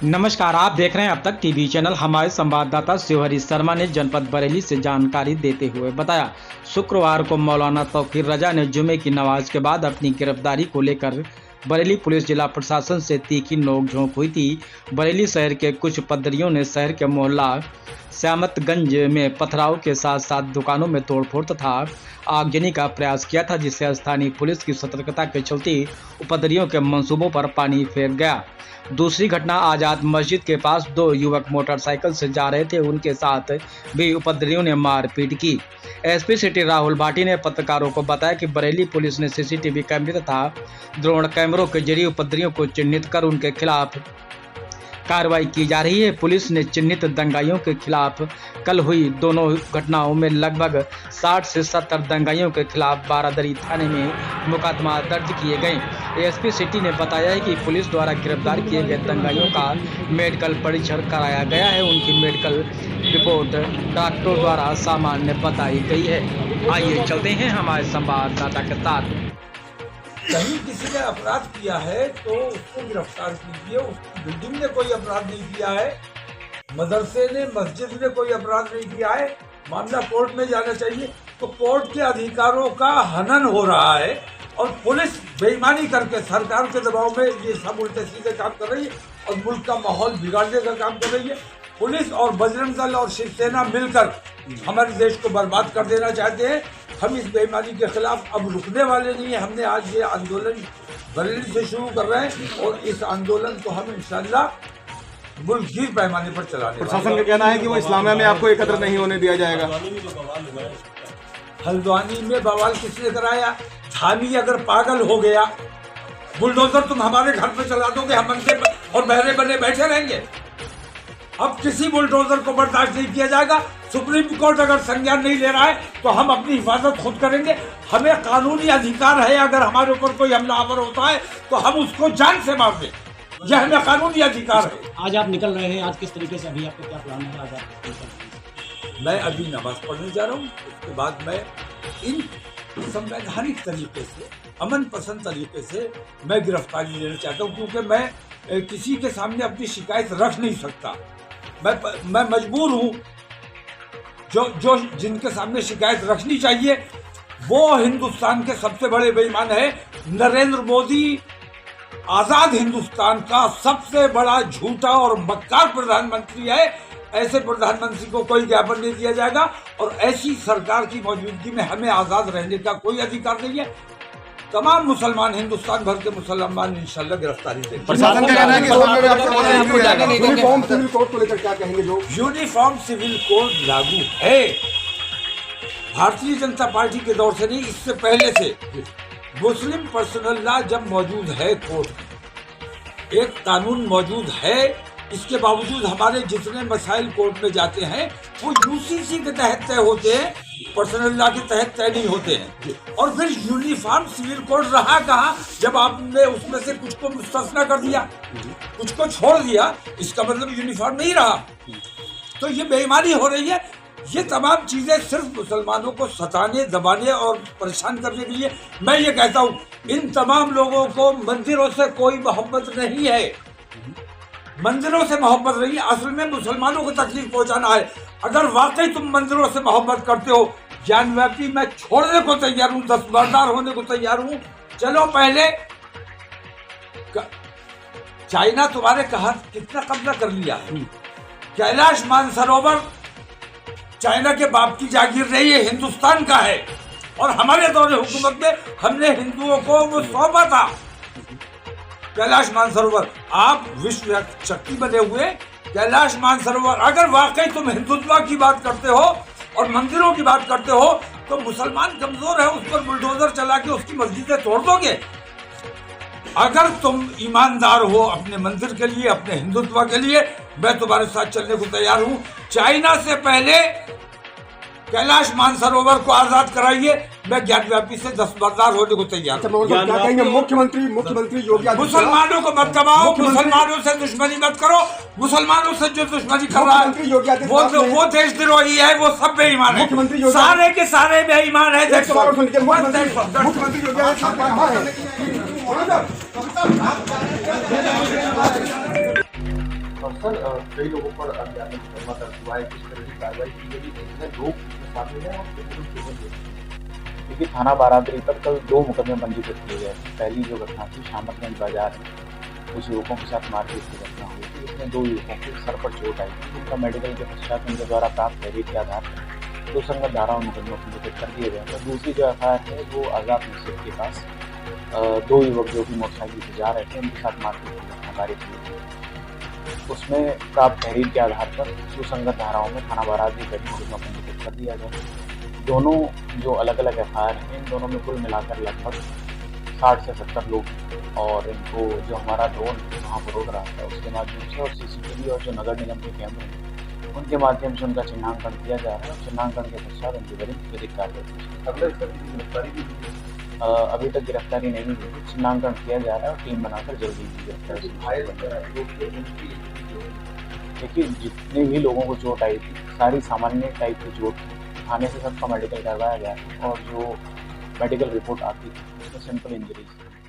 नमस्कार, आप देख रहे हैं अब तक टीवी चैनल। हमारे संवाददाता शिवहरी शर्मा ने जनपद बरेली से जानकारी देते हुए बताया, शुक्रवार को मौलाना तौकीर रजा ने जुमे की नमाज के बाद अपनी गिरफ्तारी को लेकर बरेली पुलिस जिला प्रशासन से तीखी नोकझोंक हुई थी। बरेली शहर के कुछ पदरियों ने शहर के मोहल्ला श्यामतगंज में पथराव के साथ साथ दुकानों में तोड़फोड़ तथा आगजनी का प्रयास किया था, जिससे स्थानीय पुलिस की सतर्कता के चलते उपद्रवियों के मंसूबों पर पानी फेर गया। दूसरी घटना आज़ाद मस्जिद के पास दो युवक मोटरसाइकिल से जा रहे थे, उनके साथ भी उपद्रवियों ने मारपीट की। एसपी सिटी राहुल भाटी ने पत्रकारों को बताया कि बरेली पुलिस ने सीसीटीवी कैमरे तथा ड्रोन कैमरों के जरिए उपद्रवियों को चिन्हित कर उनके खिलाफ कार्रवाई की जा रही है। पुलिस ने चिन्हित दंगाइयों के खिलाफ कल हुई दोनों घटनाओं में लगभग 60 से 70 दंगाइयों के खिलाफ बारादरी थाने में मुकदमा दर्ज किए गए। एसपी सिटी ने बताया है कि पुलिस द्वारा गिरफ्तार किए गए दंगाइयों का मेडिकल परीक्षण कराया गया है। उनकी मेडिकल रिपोर्ट डॉक्टर द्वारा सामान्य बताई गई है। आइए चलते हैं हमारे संवाददाता के साथ। कहीं किसी ने अपराध किया है तो उसको गिरफ्तार कीजिए। उसकी बिल्डिंग ने कोई अपराध नहीं किया है, मदरसे ने, मस्जिद ने कोई अपराध नहीं किया है, मामला कोर्ट में जाना चाहिए। तो कोर्ट के अधिकारों का हनन हो रहा है और पुलिस बेईमानी करके सरकार के दबाव में ये सब उल्टे सीधे काम कर रही है और मुल्क का माहौल बिगाड़ने का काम कर रही है। पुलिस और बजरंग दल और शिवसेना मिलकर हमारे देश को बर्बाद कर देना चाहते हैं। हम इस बेईमानी के खिलाफ अब रुकने वाले नहीं है। हमने आज ये आंदोलन बरेली से शुरू कर रहे हैं और इस आंदोलन को हम इंशाल्लाह मुल्कगीर पैमाने पर चलाने। प्रशासन का कहना है कि वो इस्लामिया में आपको एकत्र नहीं होने दिया जाएगा। हल्द्वानी में बवाल किसने कराया? धामी अगर पागल हो गया, बुलडोजर तुम हमारे घर पे चला दोगे, हम अंधे और बहरे बने बैठे रहेंगे? अब किसी बुलडोजर को बर्दाश्त नहीं किया जाएगा। सुप्रीम कोर्ट अगर संज्ञान नहीं ले रहा है तो हम अपनी हिफाजत खुद करेंगे। हमें कानूनी अधिकार है, अगर हमारे ऊपर कोई हमलावर होता है तो हम उसको जान से मार दें। यह हमें कानूनी अधिकार है। आज आप निकल रहे हैं, आज किस तरीके से, अभी आपका क्या प्लान है? आज आप मैं अभी नमाज पढ़ने जा रहा हूँ, उसके बाद मैं इन संवैधानिक तरीके से, अमन पसंद तरीके से मैं गिरफ्तारी लेना चाहता हूँ, क्योंकि मैं किसी के सामने अपनी शिकायत रख नहीं सकता। मैं मजबूर हूँ। जो जिनके सामने शिकायत रखनी चाहिए वो हिंदुस्तान के सबसे बड़े बेईमान है। नरेंद्र मोदी आजाद हिंदुस्तान का सबसे बड़ा झूठा और मक्कार प्रधानमंत्री है। ऐसे प्रधानमंत्री को कोई ज्ञापन नहीं दिया जाएगा और ऐसी सरकार की मौजूदगी में हमें आजाद रहने का कोई अधिकार नहीं है। तमाम मुसलमान, हिंदुस्तान भर के मुसलमान इंशाल्लाह गिरफ्तारी देंगे। प्रशासन का कहना है कि यूनिफॉर्म सिविल कोड को लेकर क्या कहेंगे? जो यूनिफॉर्म सिविल कोड लागू है, भारतीय जनता पार्टी के दौर से नहीं, इससे पहले से मुस्लिम पर्सनल लॉ जब मौजूद है, कोर्ट में एक कानून मौजूद है, इसके बावजूद हमारे जितने मसाइल कोर्ट में जाते हैं वो यूसीसी के तहत तय होते हैं, पर्सनल लॉ के तहत तय नहीं होते हैं। और फिर यूनिफॉर्म सिविल कोड रहा कहाँ जब आपने उसमें से कुछ को मुस्तस्ना कर दिया, कुछ को छोड़ दिया? इसका मतलब यूनिफॉर्म नहीं रहा। तो ये बेईमानी हो रही है। ये तमाम चीजें सिर्फ मुसलमानों को सताने, दबाने और परेशान करने के लिए। मैं ये कहता हूँ, इन तमाम लोगों को मंदिरों से कोई मोहब्बत नहीं है, मंदिरों से मोहब्बत नहीं है। असल में मुसलमानों को तकलीफ पहुंचाना है। अगर वाकई तुम मंदिरों से मोहब्बत करते हो, जानव्यापी मैं छोड़ने को तैयार हूँ, दस्तबरदार होने को तैयार हूँ। चलो पहले चाइना तुम्हारे कहा कितना कब्जा कर लिया। कैलाश मानसरोवर चाइना के बाप की जागीर रही है, हिंदुस्तान का है। और हमारे दौरे हुकूमत में हमने हिंदुओं को वो सौंपा था कैलाश मानसरोवर। आप विश्व शक्ति बने हुए कैलाश मानसरोवर, अगर वाकई तुम हिंदुत्व की बात करते हो और मंदिरों की बात करते हो तो मुसलमान कमजोर है, उस पर बुलडोजर चला के उसकी मस्जिदें तोड़ दोगे? अगर तुम ईमानदार हो अपने मंदिर के लिए, अपने हिंदुत्व के लिए, मैं तुम्हारे साथ चलने को तैयार हूँ। चाइना से पहले कैलाश मानसरोवर को आजाद कराइए, मैं ज्ञानव्यापी से दस्तबरदार होने को तैयार हूँ। क्या कहेंगे? मुख्यमंत्री योगी आदित्यनाथ, मुसलमानों को मत दबाओ, मुसलमानों से दुश्मनी मत करो। मुसलमानों से जो दुश्मनी कर रहा है वो देशद्रोही है, वो सब बेईमान है, सारे के सारे बेईमान है। मुख्यमंत्री योगी आदित्यनाथ सर कई लोगों पर अज्ञात मुकदमा दर्ज हुआ है, किस तरह की कार्रवाई की गई, कितने लोग इसमें शामिल हैं और कितने लोग हैं? देखिए, थाना बारादरी पर कल 2 मुकदमे पंजीकृत किए गए थे। पहली जो घटना थी शामतगंज बाजार में कुछ युवकों के साथ मारपीट की घटना हुई थी। इसमें 2 युवकों के सर पर चोट आई थी, उनका मेडिकल के पश्चात उनके द्वारा प्राप्त तहरीर के आधार पर 2 संगत धाराओं में मुकदमा पंजीकृत कर दिए गए। और दूसरी जो एफआईआर है वो आज़ाद मस्जिद के पास 2 युवक जो कि मोटरसाइकिल से जा रहे थे उनके साथ मारपीट की घटना पारित हुई थी। उसमें प्राप्त तहरीर के आधार पर सुसंगत धाराओं में थाना बारादरी पर मुकदमा पंजीकृत कर दिया गया। दोनों जो अलग अलग एफआईआर हैं, इन दोनों में कुल मिलाकर लगभग 60 से 70 लोग हैं। और इनको जो हमारा ड्रोन वहाँ पर उड़ रहा था उसके माध्यम से और सीसीटीवी और जो नगर निगम के कैमरे हैं उनके माध्यम से उनका चिन्हांकन किया जा रहा है। और चिन्हांकन के पश्चात उनकी विधिक कार्रवाई अभी तक गिरफ्तारी नहीं हुई, चिन्हांकन किया जा रहा है और टीम बनाकर जल्दी ही गिरफ्तारी। देखिए, जितने भी लोगों को चोट आई थी सारी सामान्य टाइप की चोट थी। थाने से सबका मेडिकल करवाया गया और जो मेडिकल रिपोर्ट आती थी उसमें सिंपल इंजरीज थी।